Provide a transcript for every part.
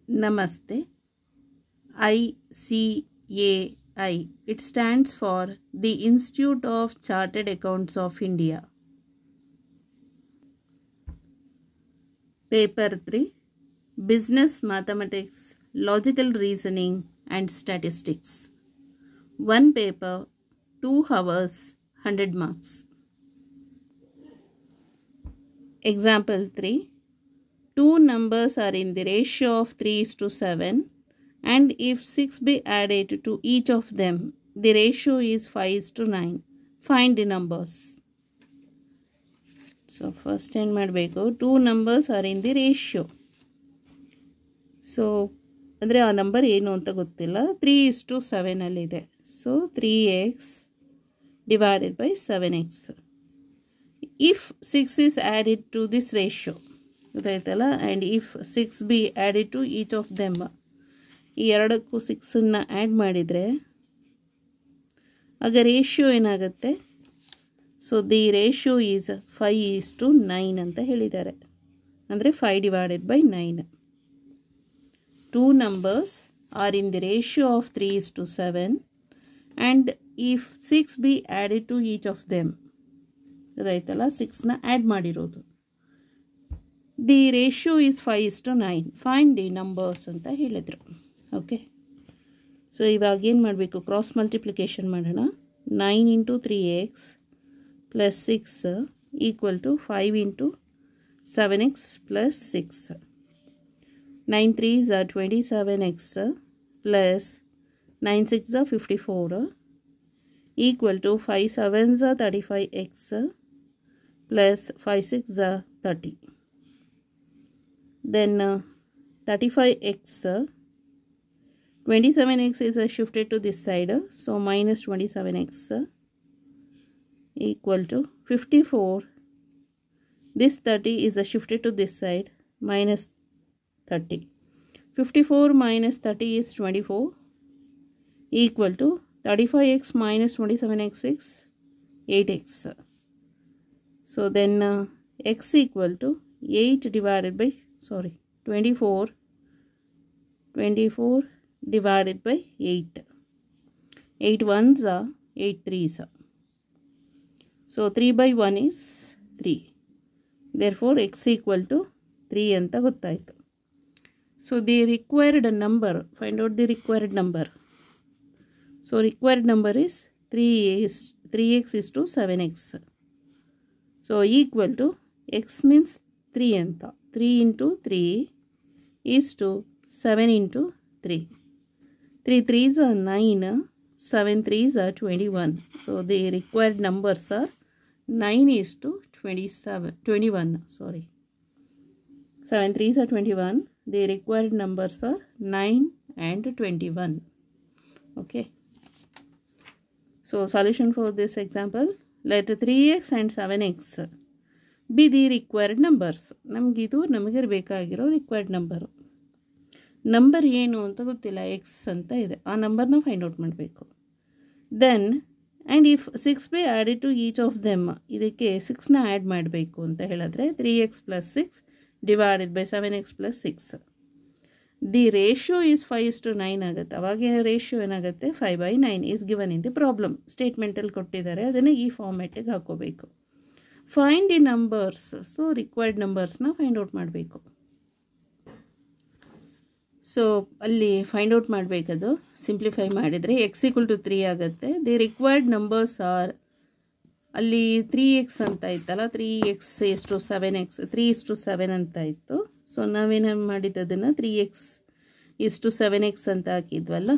Namaste. ICAI. It stands for the Institute of Chartered Accounts of India. Paper 3. Business Mathematics, Logical Reasoning and Statistics. One paper, 2 hours, 100 marks. Example 3. Two numbers are in the ratio of 3:7, and if 6 be added to each of them, the ratio is 5:9. Find the numbers. So first ಏನು ಮಾಡಬೇಕು, two numbers are in the ratio. So ಅಂದರೆ ಆ number ಏನು ಅಂತ ಗೊತ್ತಿಲ್ಲ, 3:7 ಅಲ್ಲಿದೆ. So 3x divided by 7x. If 6 is added to this ratio, ಗೊತ್ತಾಯ್ತಲ್ಲ, and if 6 be added to each of them, ಈ ಎರಡಕ್ಕೂ 6ಅನ್ನು ಆ್ಯಡ್ ಮಾಡಿದರೆ ಆಗ ರೇಷಿಯೋ ಏನಾಗುತ್ತೆ? ಸೊ ದಿ ರೇಷಿಯೋ ಈಸ್ 5:9 ಅಂತ ಹೇಳಿದ್ದಾರೆ. ಅಂದರೆ 5 divided by 9. Two numbers are in the ratio of 3:7, and if 6 be added to each of them, ಗೊತ್ತಾಯ್ತಲ್ಲ, 6ನ add ಮಾಡಿರೋದು. The ratio is 5:9. Find the numbers ಅಂತ ಹೇಳಿದರು. ಓಕೆ, ಸೊ ಇವಾಗ ಏನು ಮಾಡಬೇಕು, ಕ್ರಾಸ್ ಮಲ್ಟಿಪ್ಲಿಕೇಶನ್ ಮಾಡೋಣ. 9 into 3x plus 6 equal to 5 into 7x plus 6. 9 3s are 27x plus 9 6s are 54 equal to 5 7s are 35x plus 5 6s are 30. Then 35x, 27x is shifted to this side, so minus 27x equal to 54. This 30 is shifted to this side, minus 30. 54 minus 30 is 24 equal to 35x minus 27x is 8x. So then x equal to 8 divided by 24 divided by 8. 8 1s are 8 3s are. So 3 by 1 is 3. Therefore x equal to 3 anta gottaytu. So the required number, find out the required number. So required number is 3x is to 7x. So equal to x means 3 anta. 3 into 3 is to 7 into 3. 3 3s are 9, 7 3s are 21. So the required numbers are 9 is to 21. 7 3s are 21. The required numbers are 9 and 21. Okay. So solution for this example, let 3x and 7x be the required numbers. ನಮಗಿದು ನಮಗೆ ಬೇಕಾಗಿರೋ required number. Number ಏನು ಅಂತ ಗೊತ್ತಿಲ್ಲ, X ಅಂತ ಇದೆ, ಆ ನಂಬರ್ನ find out ಮಾಡಬೇಕು. Then and if 6 be added to each of them, ಇದಕ್ಕೆ 6ನ ಆ್ಯಡ್ ಮಾಡಬೇಕು ಅಂತ ಹೇಳಿದ್ರೆ 3x plus 6 divided by 7x plus 6. The ratio is 5:9 ಆಗುತ್ತೆ. ಅವಾಗ ರೇಷಿಯೋ ಏನಾಗುತ್ತೆ, 5/9 is given in the problem. ಸ್ಟೇಟ್ಮೆಂಟಲ್ಲಿ ಕೊಟ್ಟಿದ್ದಾರೆ, ಅದನ್ನು ಈ ಫಾರ್ಮ್ಯಾಟಿಗೆ ಹಾಕೋಬೇಕು. Find the numbers. So required ನಂಬರ್ಸ್ನ ಫೈಂಡ್ ಔಟ್ ಮಾಡಬೇಕು. ಸೊ ಅಲ್ಲಿ ಫೈಂಡ್ ಔಟ್ ಮಾಡಬೇಕದು ಸಿಂಪ್ಲಿಫೈ ಮಾಡಿದರೆ ಎಕ್ಸ್ ಈಕ್ವಲ್ ಟು 3 ಆಗುತ್ತೆ. ದಿ ರಿಕ್ವೈರ್ಡ್ ನಂಬರ್ಸ್ ಆರ್, ಅಲ್ಲಿ 3x ಅಂತ ಇತ್ತಲ್ಲ, 3x is to 7x, 3:7 ಅಂತ ಇತ್ತು. ಸೊ ನಾವೇನು ಮಾಡಿದ್ದು, ಅದನ್ನು 3x is to 7x ಅಂತ ಹಾಕಿದ್ವಲ್ಲ.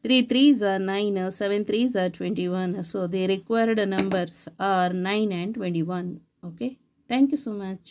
3 3s are 9, 7 3s are 21. So the required numbers are 9 and 21. Okay, thank you so much.